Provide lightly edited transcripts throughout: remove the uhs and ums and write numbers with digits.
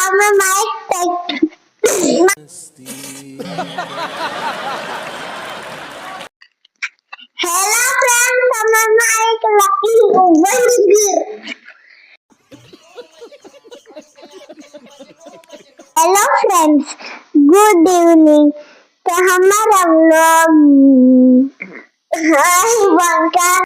તમે માઇક hello friend તમે માઇક લકી हेलो फ्रेंड्स गुड इवनिंग तो हमारा व्लॉग बनकर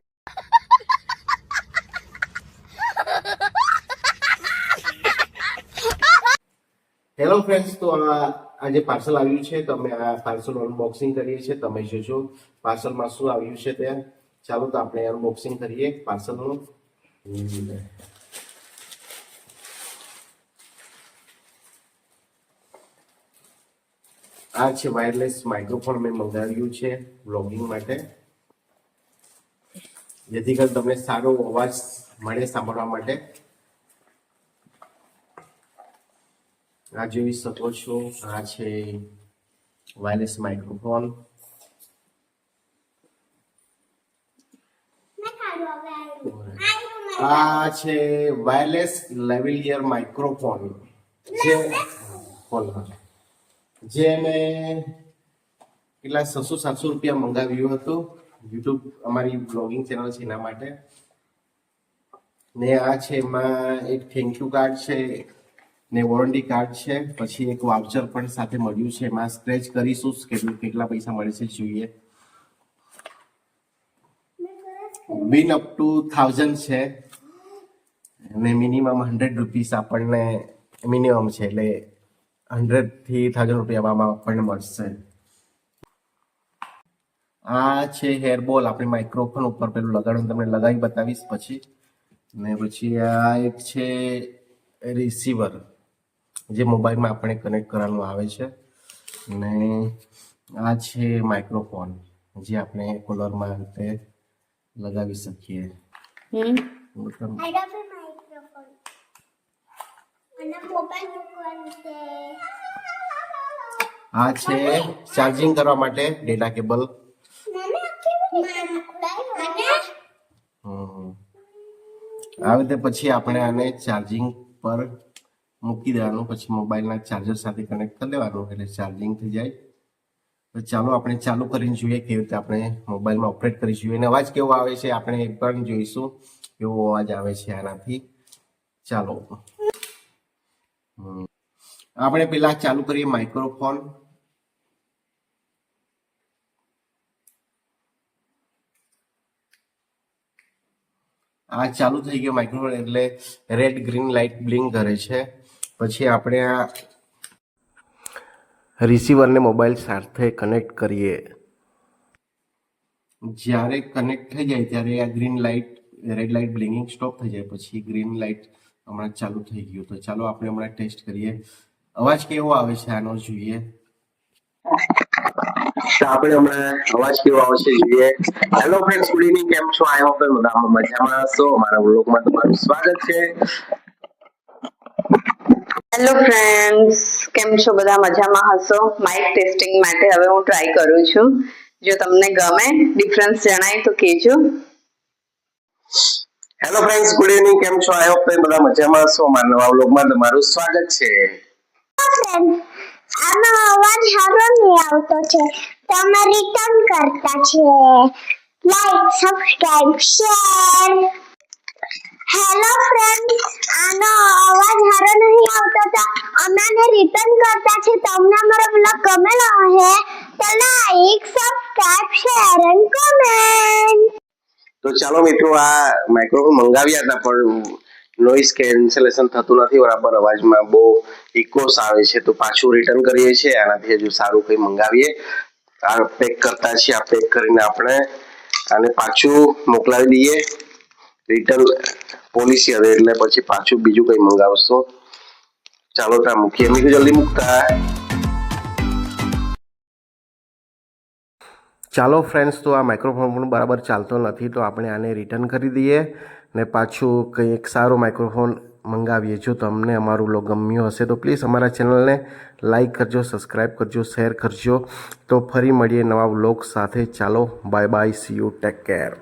હેલો ફ્રેન્ડ્સ, તો આજે પાર્સલ આવ્યું છે તો અમે આ પાર્સલ અનબોક્સિંગ કરીએ છીએ. તમે જોજો પાર્સલમાં શું આવ્યું છે તે. ચાલો તો આપણે અનબોક્સિંગ કરીએ પાર્સલનું. આ છે વાયરલેસ માઇક્રોફોન મેં મંગાવ્યું છે વ્લોગિંગ માટે, જેથી કરીને તમને સારો અવાજ મળે સાંભળવા માટે. આ જોઈ શકો છો, આ છે વાયરલેસ માઇક્રોફોન. આ છે વાયરલેસ લેવલિયર માઇક્રોફોન જે મેં કેટલા 600-700 રૂપિયા મંગાવ્યું હતું. યુટ્યુબ અમારી બ્લોગિંગ ચેનલ છે એના માટે. ને આ છે એમાં એક થેન્ક યુ કાર્ડ છે ને વોરંટી કાર્ડ છે, પછી એક વાઉચર પણ સાથે મળ્યું છે. એમાં સ્ક્રેચ કરીશું કેટલા પૈસા મળે છે જોઈએ. બિન અપ ટુ 1000 છે અને મિનિમમ 100 રૂપીસ આપણને મિનિમમ છે, એટલે 100 થી 1000 રૂપિયામાં આપણને મળશે. આ છે હેરબોલ, આપણે માઇક્રોફોન ઉપર પેલું લગાડવાનું તમને લગાવી બતાવીશ પછી. ને પછી આ એક છે રિસીવર, જે મોબાઈલમાં આપણે કનેક્ટ કરવાનું આવે છે. ને આ છે માઇક્રોફોન, જે આપણે કોલરમાં રીતે લગાવી શકીએ. આ છે ચાર્જિંગ કરવા માટે ડેટા કેબલ. આ રીતે પછી આપણે આને ચાર્જિંગ પર મૂકી દેવાનું, પછી મોબાઈલના ચાર્જર સાથે કનેક્ટ કરી દેવાનું એટલે ચાર્જિંગ થઈ જાય. તો ચાલો આપણે ચાલુ કરીને જોઈએ કેવી રીતે આપણે મોબાઈલમાં ઓપરેટ કરી જોઈએ. અને અવાજ કેવો આવે છે આપણે એ પણ જોઈશું, કેવો અવાજ આવે છે આનાથી. ચાલો આપણે પેલા ચાલુ કરીએ માઇક્રોફોન. આ ચાલુ થઈ ગયો માઇક્રોફોન, એટલે રેડ ગ્રીન લાઇટ બ્લિંક કરે છે. પછી આપણે આ રિસીવરને મોબાઈલ સાથે કનેક્ટ કરીએ. જ્યારે કનેક્ટ થઈ જાય ત્યારે આ green light red light blinking stop થઈ જાય, પછી ગ્રીન લાઇટ હમણાં ચાલુ થઈ ગયું. તો ચાલો આપણે હમણાં ટેસ્ટ કરીએ અવાજ કેવો આવે છે આનો જોઈએ. આપણે હમણાં અવાજ કેવો આવે છે જોઈએ. હેલો ફ્રેન્ડ્સ, ગુડ ઇવનિંગ, કેમ છો? આઈ હોપ બધા મજામાં હશો. મારા વ્લોગમાં તમારું સ્વાગત છે. હેલો ફ્રેન્ડ્સ, કેમ છો? બધા મજામાં હશો. માઇક ટેસ્ટિંગ માટે હવે હું ટ્રાય કરું છું. જો તમને ગમે ડિફરન્સ જણાય તો કહેજો. હેલો ફ્રેન્ડ્સ, ગુડ ઇવનિંગ, કેમ છો? આઈ હોપ બધા મજામાં હશો. મારા નવા વ્લોગમાં તમારું સ્વાગત છે. આનો અવાજ સારો નહીં આવતો છે, તમે રિટર્ન કરતા છે. Like, subscribe, share. Hello friend, આનો અવાજ સારો નહીં આવતો તો અમને રિટર્ન કરતા છે. તમને અમારો બ્લોગ ગમેલો હે તો like, subscribe, share and comment. તો ચાલો મિત્રો, આ માઇક્રોફોન મંગાવ્યા હતા પણ નોઇઝ કેન્સલેશન થતું નથી બરાબર, અવાજમાં બહુ ઇકોસ આવે છે. તો પાછું રિટર્ન કરીએ છીએ. આનાથી હજુ સારું કંઈ મંગાવીએ. આ પેક કરતા છીએ. આ પેક કરીને આપણે આને પાછું મોકલાવી દઈએ. રિટર્ન પોલિસી હવે, એટલે પછી પાછું બીજું કંઈ મંગાવશો. ચાલો ત્યાં મૂકીએ. મીઠું જલ્દી મૂકતા. ચાલો ફ્રેન્ડ્સ, તો આ માઇક્રોફોન પણ બરાબર ચાલતો નથી, તો આપણે આને રિટર્ન કરી દઈએ ને પાછું કંઈક સારો માઇક્રોફોન મંગાવીએ. જો તમને અમારું વ્લોગ ગમ્યો હશે તો પ્લીઝ અમારા ચેનલને લાઈક કરજો, સબસ્ક્રાઈબ કરજો, શેર કરજો. તો ફરી મળીએ નવા વ્લોગ સાથે. ચાલો bye bye, C you, take care.